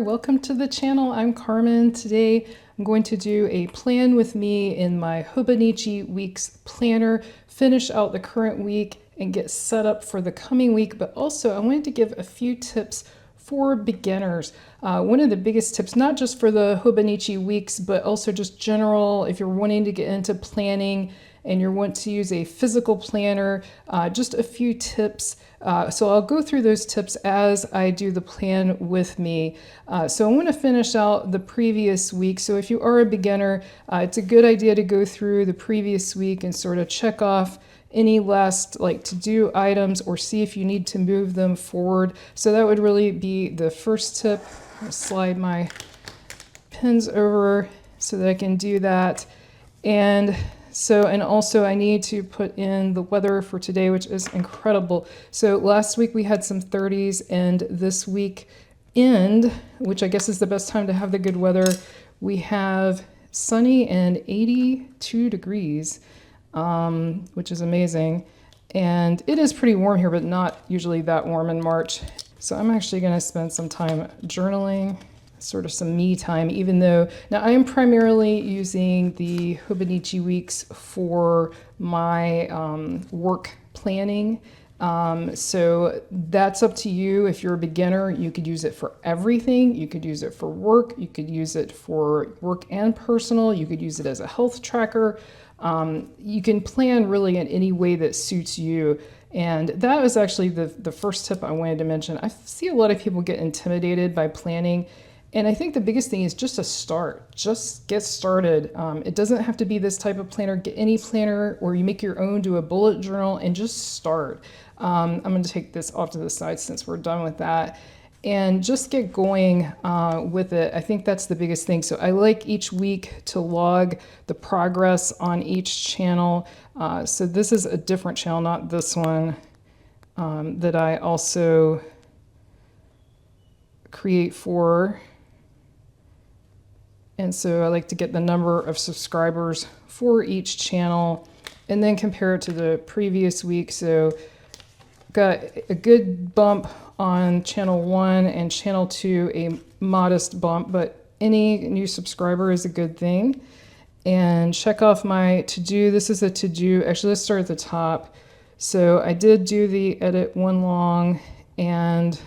there, welcome to the channel. I'm Carmen. Today I'm going to do a plan with me in my Hobonichi Weeks planner, finish out the current week and get set up for the coming week, but also I wanted to give a few tips for beginners. One of the biggest tips, not just for the Hobonichi Weeks, but also just general, if you're wanting to get into planning and you want to use a physical planner, just a few tips. So I'll go through those tips as I do the plan with me. So I want to finish out the previous week. So if you are a beginner, it's a good idea to go through the previous week and sort of check off any last to-do items or see if you need to move them forward. So that would really be the first tip. I'll slide my pins over so that I can do that. And also I need to put in the weather for today, which is incredible. So last week we had some 30s, and this week which I guess is the best time to have the good weather, we have sunny and 82 degrees, which is amazing. And it is pretty warm here, but not usually that warm in March. So I'm actually going to spend some time journaling, sort of some me time, even though now I am primarily using the Hobonichi Weeks for my work planning. So that's up to you. If you're a beginner, you could use it for everything. You could use it for work. You could use it for work and personal. You could use it as a health tracker. You can plan really in any way that suits you. And that was actually the first tip I wanted to mention. I see a lot of people get intimidated by planning. And I think the biggest thing is just to start. Just get started. It doesn't have to be this type of planner. Get any planner, or you make your own, do a bullet journal, and just start. I'm going to take this off to the side since we're done with that. And just get going with it. I think that's the biggest thing. So I like each week to log the progress on each channel. So this is a different channel, not this one, that I also create for. And so I like to get the number of subscribers for each channel and then compare it to the previous week. So got a good bump on channel 1 and channel 2, a modest bump, but any new subscriber is a good thing. And check off my to-do. This is a to-do. Actually, let's start at the top. So I did do the edit 1 long and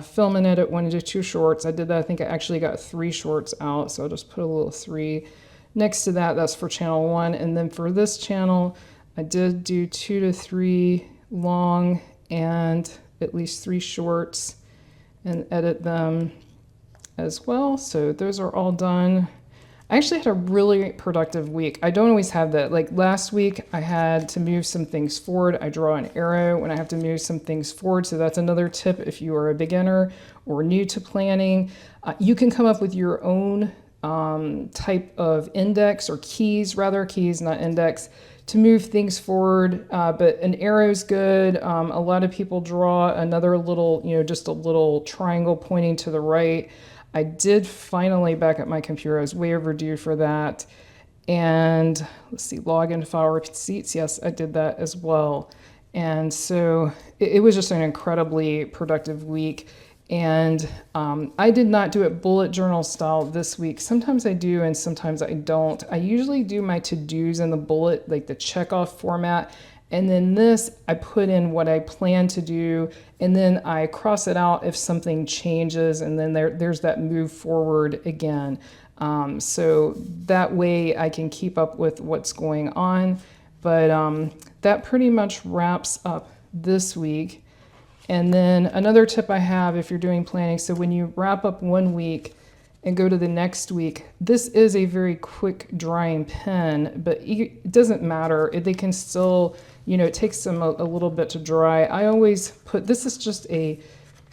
film and edit 1 to 2 shorts. I did that. I think I actually got 3 shorts out, so I'll just put a little 3 next to that. That's for channel 1. And then for this channel, I did do 2 to 3 long and at least 3 shorts and edit them as well. So those are all done. I actually had a really productive week. I don't always have that. Like last week, I had to move some things forward. I draw an arrow when I have to move some things forward. So that's another tip if you are a beginner or new to planning. You can come up with your own type of index or keys, not index, to move things forward. But an arrow is good. A lot of people draw another little, just a little triangle pointing to the right. I did finally back up my computer. I was way overdue for that. And let's see, login file receipts. Yes, I did that as well. And so it was just an incredibly productive week. And I did not do it bullet journal style this week. Sometimes I do and sometimes I don't. I usually do my to-dos in the bullet, like the check-off format. And then this, I put in what I plan to do, and then I cross it out if something changes, and then there's that move forward again. So that way I can keep up with what's going on. But that pretty much wraps up this week. And then another tip I have if you're doing planning, so when you wrap up 1 week and go to the next week, this is a very quick drying pen, but it doesn't matter. They can still, it takes them a little bit to dry. I always put, this is just a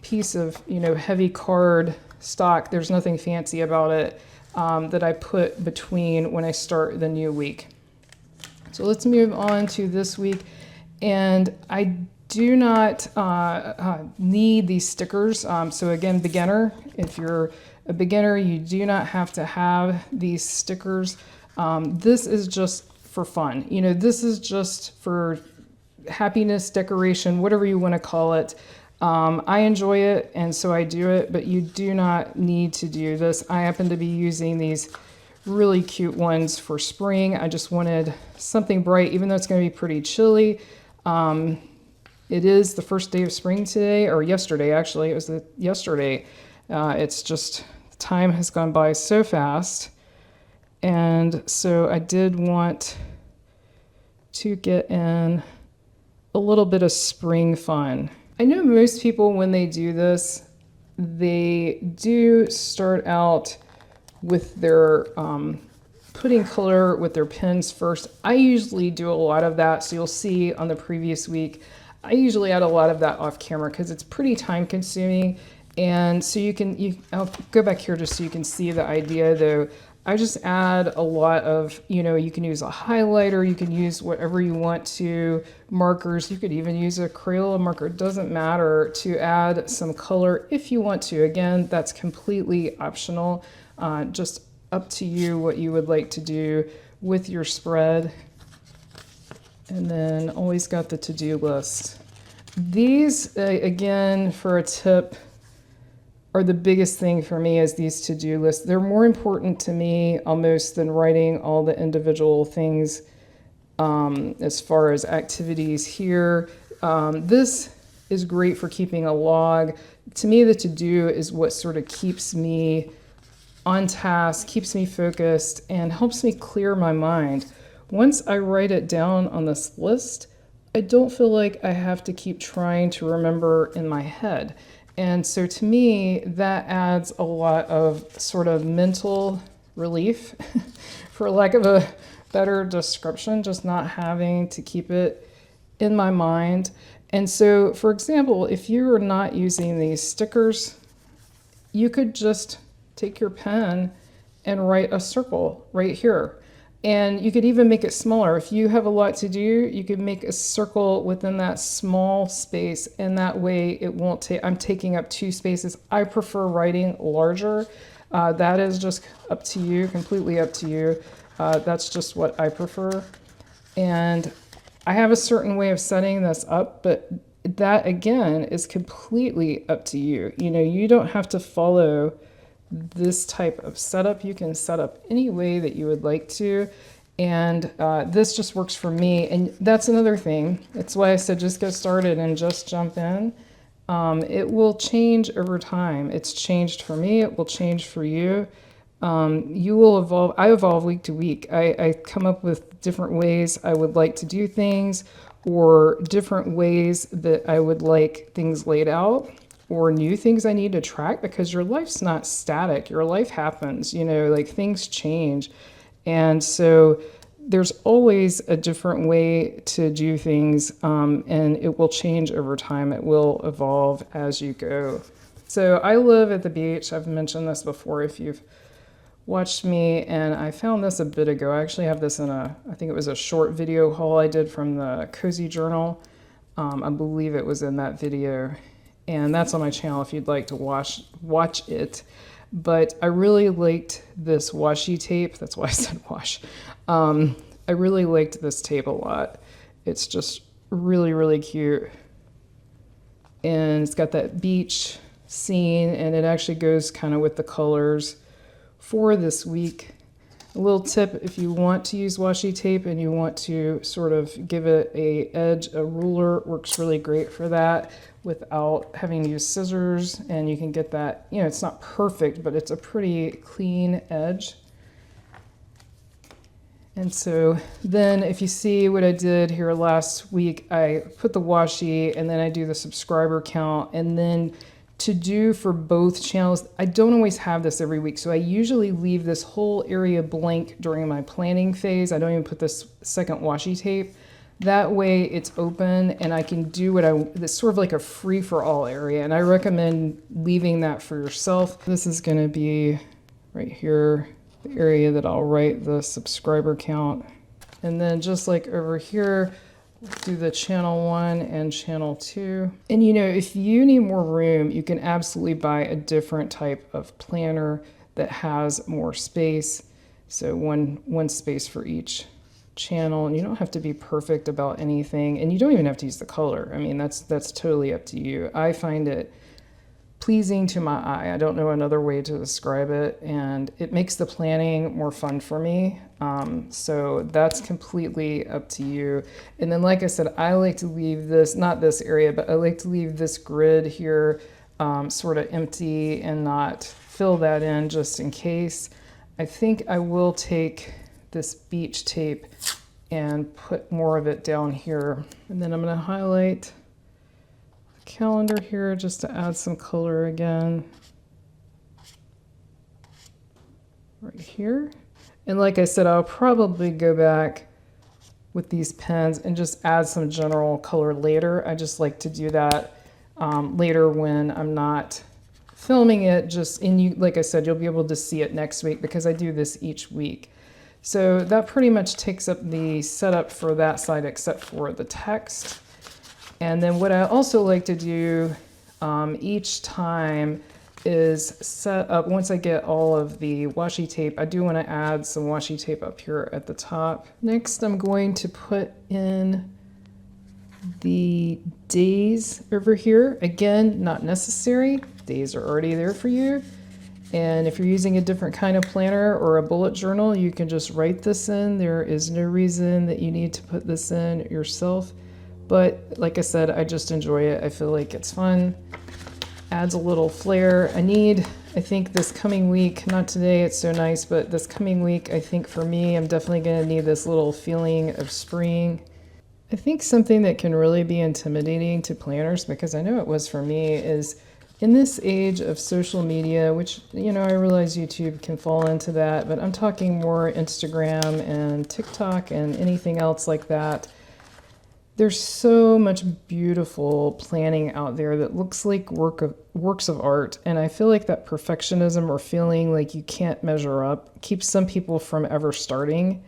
piece of, heavy card stock. There's nothing fancy about it that I put between when I start the new week. So let's move on to this week. And I do not need these stickers. So again, beginner, if you're a beginner, you do not have to have these stickers. This is just for fun. This is just for happiness, decoration, whatever you want to call it. I enjoy it, and so I do it, but you do not need to do this. I happen to be using these really cute ones for spring. I just wanted something bright, even though it's going to be pretty chilly. It is the first day of spring today, or yesterday, actually. It was yesterday. It's just, time has gone by so fast. And so I did want to get in a little bit of spring fun. I know most people, when they do this, they do start out with their putting color with their pens first. I usually do a lot of that, so you'll see on the previous week, I usually add a lot of that off camera because it's pretty time consuming. And so I'll go back here just so you can see the idea though. I just add a lot of, you can use a highlighter, you can use whatever you want to, markers, you could even use a Crayola marker, it doesn't matter, to add some color if you want to. Again, that's completely optional, just up to you what you would like to do with your spread. And then always got the to-do list. These, again, for a tip, are the biggest thing for me is these to-do lists. They're more important to me almost than writing all the individual things as far as activities here. This is great for keeping a log. To me, the to-do is what sort of keeps me on task, keeps me focused, and helps me clear my mind. Once I write it down on this list, I don't feel like I have to keep trying to remember in my head. And so to me, that adds a lot of sort of mental relief, for lack of a better description, just not having to keep it in my mind. And so, for example, if you are not using these stickers, you could just take your pen and write a circle right here. And you could even make it smaller. If you have a lot to do, you could make a circle within that small space, and that way it won't take, I'm taking up 2 spaces. I prefer writing larger. That is just up to you, completely up to you. That's just what I prefer. And I have a certain way of setting this up, but that again is completely up to you. You don't have to follow this type of setup. You can set up any way that you would like to, and this just works for me. And that's another thing. That's why I said just get started and just jump in. It will change over time. It's changed for me. It will change for you. You will evolve. I evolve week to week. I come up with different ways I would like to do things, or different ways that I would like things laid out, or new things I need to track, because your life's not static. Your life happens, like things change. And so there's always a different way to do things, and it will change over time. It will evolve as you go. So I live at the beach. I've mentioned this before if you've watched me, and I found this a bit ago. I actually have this in I think it was a short video haul I did from the Cozy Journal. I believe it was in that video. And that's on my channel if you'd like to watch it. But I really liked this washi tape. That's why I said wash. I really liked this tape a lot. It's just really, really cute. And it's got that beach scene, and it actually goes kind of with the colors for this week. A little tip, if you want to use washi tape and you want to sort of give it a edge, a ruler works really great for that without having to use scissors, and you can get that, it's not perfect, but it's a pretty clean edge. And so then if you see what I did here last week, I put the washi, and then I do the subscriber count, and then to do for both channels, I don't always have this every week, so I usually leave this whole area blank during my planning phase. I don't even put this second washi tape. That way it's open, and I can do it's sort of like a free-for-all area, and I recommend leaving that for yourself. This is going to be right here, the area that I'll write the subscriber count. And then just like over here, do the channel 1 and channel 2. And if you need more room, you can absolutely buy a different type of planner that has more space. So one space for each channel, and you don't have to be perfect about anything, and you don't even have to use the color. I mean, that's totally up to you. I find it pleasing to my eye. I don't know another way to describe it, and it makes the planning more fun for me. So that's completely up to you. And then, like I said, I like to leave this, not this area, but I like to leave this grid here sort of empty and not fill that in just in case. I think I will take this beach tape and put more of it down here. And then I'm going to highlight calendar here just to add some color again right here. And like I said, I'll probably go back with these pens and just add some general color later. I just like to do that later when I'm not filming it. Just in you, like I said, you'll be able to see it next week because I do this each week. So that pretty much takes up the setup for that side except for the text. And then what I also like to do each time is set up, once I get all of the washi tape, I do want to add some washi tape up here at the top. Next, I'm going to put in the days over here. Again, not necessary. Days are already there for you. And if you're using a different kind of planner or a bullet journal, you can just write this in. There is no reason that you need to put this in yourself. But like I said, I just enjoy it. I feel like it's fun. Adds a little flair. I think this coming week, not today, it's so nice, but this coming week, I think for me, I'm definitely going to need this little feeling of spring. I think something that can really be intimidating to planners, because I know it was for me, is in this age of social media, which, you know, I realize YouTube can fall into that, but I'm talking more Instagram and TikTok and anything else like that. There's so much beautiful planning out there that looks like works of art, and I feel like that perfectionism or feeling like you can't measure up keeps some people from ever starting.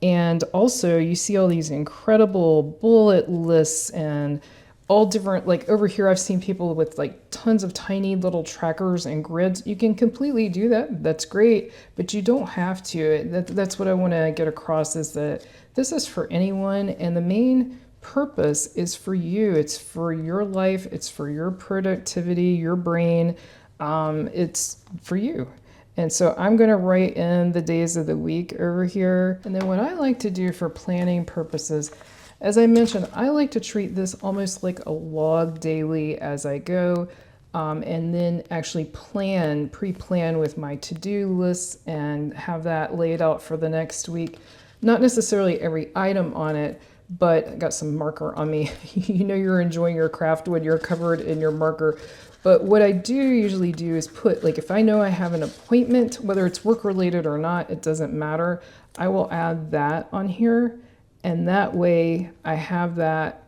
And also, you see all these incredible bullet lists and all different, like over here I've seen people with like tons of tiny little trackers and grids. You can completely do that. That's great, but you don't have to. That's what I want to get across, is that this is for anyone, and the main purpose is for you. It's for your life. It's for your productivity, your brain. It's for you. And so I'm going to write in the days of the week over here. And then what I like to do for planning purposes, as I mentioned, I like to treat this almost like a log daily as I go, and then actually pre-plan with my to-do lists and have that laid out for the next week. Not necessarily every item on it, but I got some marker on me. You know you're enjoying your craft when you're covered in your marker. But what I do usually do is put, like, if I know I have an appointment, whether it's work related or not, it doesn't matter. I will add that on here. And that way I have that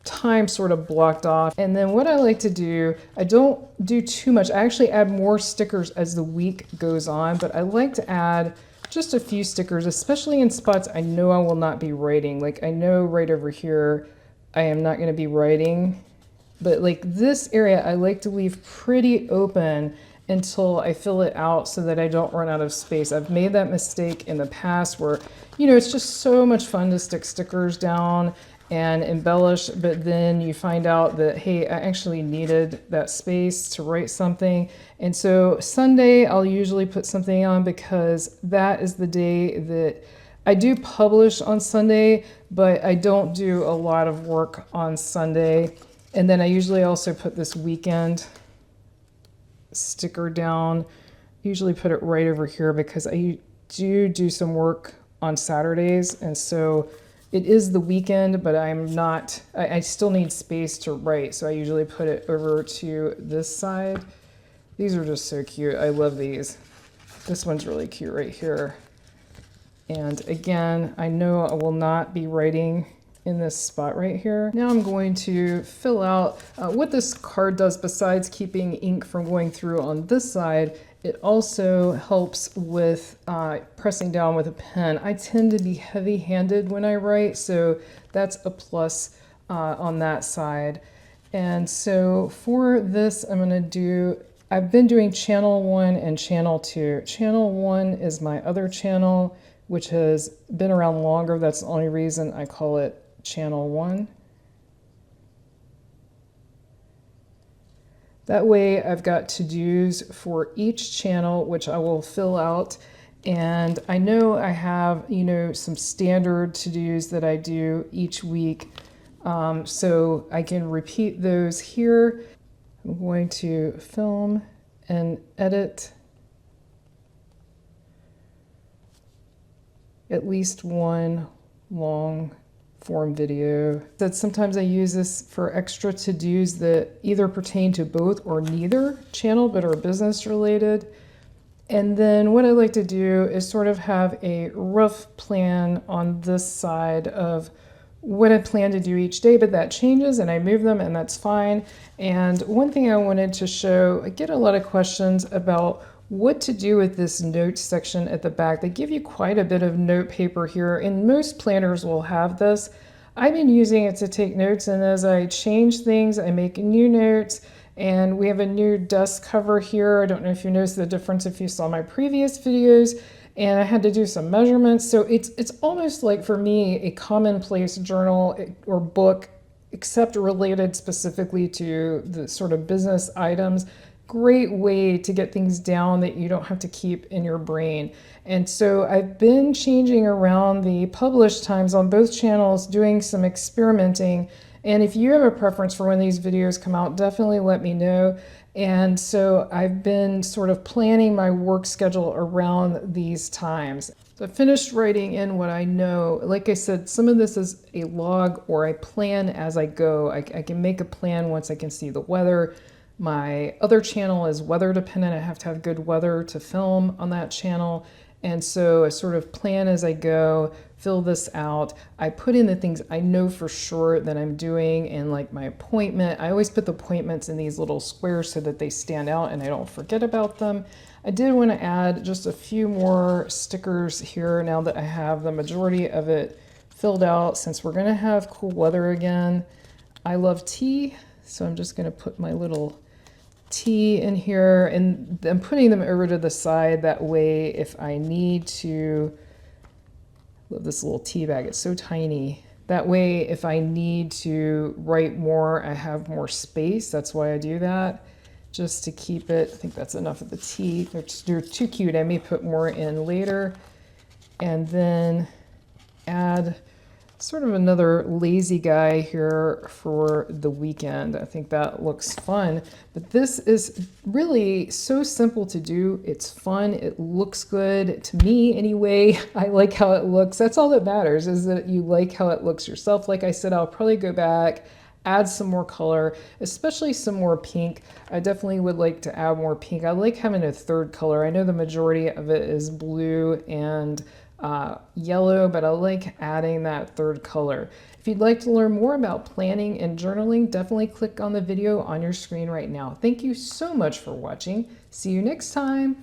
time sort of blocked off. And then what I like to do, I don't do too much. I actually add more stickers as the week goes on, but I like to add just a few stickers, especially in spots I know I will not be writing. Like I know right over here, I am not going to be writing, but like this area, I like to leave pretty open until I fill it out so that I don't run out of space. I've made that mistake in the past where, you know, it's just so much fun to stick stickers down and embellish, but then you find out that, hey, I actually needed that space to write something. And so Sunday, I'll usually put something on because that is the day that I do publish on Sunday, but I don't do a lot of work on Sunday. And then I usually also put this weekend sticker down, usually put it right over here because I do some work on Saturdays, and so it is the weekend, but I still need space to write, so I usually put it over to this side. These are just so cute. I love these. This one's really cute right here. And again, I know I will not be writing in this spot right here. Now I'm going to fill out what this card does besides keeping ink from going through on this side. It also helps with pressing down with a pen. I tend to be heavy-handed when I write, so that's a plus on that side. And so for this, I've been doing channel 1 and channel 2. Channel 1 is my other channel, which has been around longer. That's the only reason I call it channel 1. That way I've got to-dos for each channel, which I will fill out. And I know I have, some standard to-dos that I do each week. So I can repeat those here. I'm going to film and edit at least one long form video. That sometimes I use this for extra to-dos that either pertain to both or neither channel but are business related. And then what I like to do is sort of have a rough plan on this side of what I plan to do each day, but that changes and I move them and that's fine. And one thing I wanted to show, I get a lot of questions about what to do with this notes section at the back. They give you quite a bit of note paper here, and most planners will have this. I've been using it to take notes, and as I change things, I make new notes. And we have a new dust cover here. I don't know if you noticed the difference if you saw my previous videos, and I had to do some measurements. So it's almost like, for me, a commonplace journal or book, except related specifically to the sort of business items. Great way to get things down that you don't have to keep in your brain. And so I've been changing around the publish times on both channels, doing some experimenting. And if you have a preference for when these videos come out, definitely let me know. And so I've been sort of planning my work schedule around these times. So I finished writing in what I know. Like I said, some of this is a log or I plan as I go. I can make a plan once I can see the weather. My other channel is weather dependent. I have to have good weather to film on that channel. And so I sort of plan as I go, fill this out. I put in the things I know for sure that I'm doing, and like my appointment. I always put the appointments in these little squares so that they stand out and I don't forget about them. I did want to add just a few more stickers here now that I have the majority of it filled out, since we're going to have cool weather again. I love tea, so I'm just going to put my little tea in here, and I'm putting them over to the side. That way, if I need to, love this little tea bag, it's so tiny. That way, if I need to write more, I have more space. That's why I do that, just to keep it. I think that's enough of the tea. They're too cute. I may put more in later. And then add sort of another lazy guy here for the weekend. I think that looks fun, but this is really so simple to do. It's fun. It looks good to me anyway. I like how it looks. That's all that matters, is that you like how it looks yourself. Like I said, I'll probably go back, add some more color, especially some more pink. I definitely would like to add more pink. I like having a third color. I know the majority of it is blue and yellow, but I like adding that third color. If you'd like to learn more about planning and journaling, definitely click on the video on your screen right now. Thank you so much for watching. See you next time.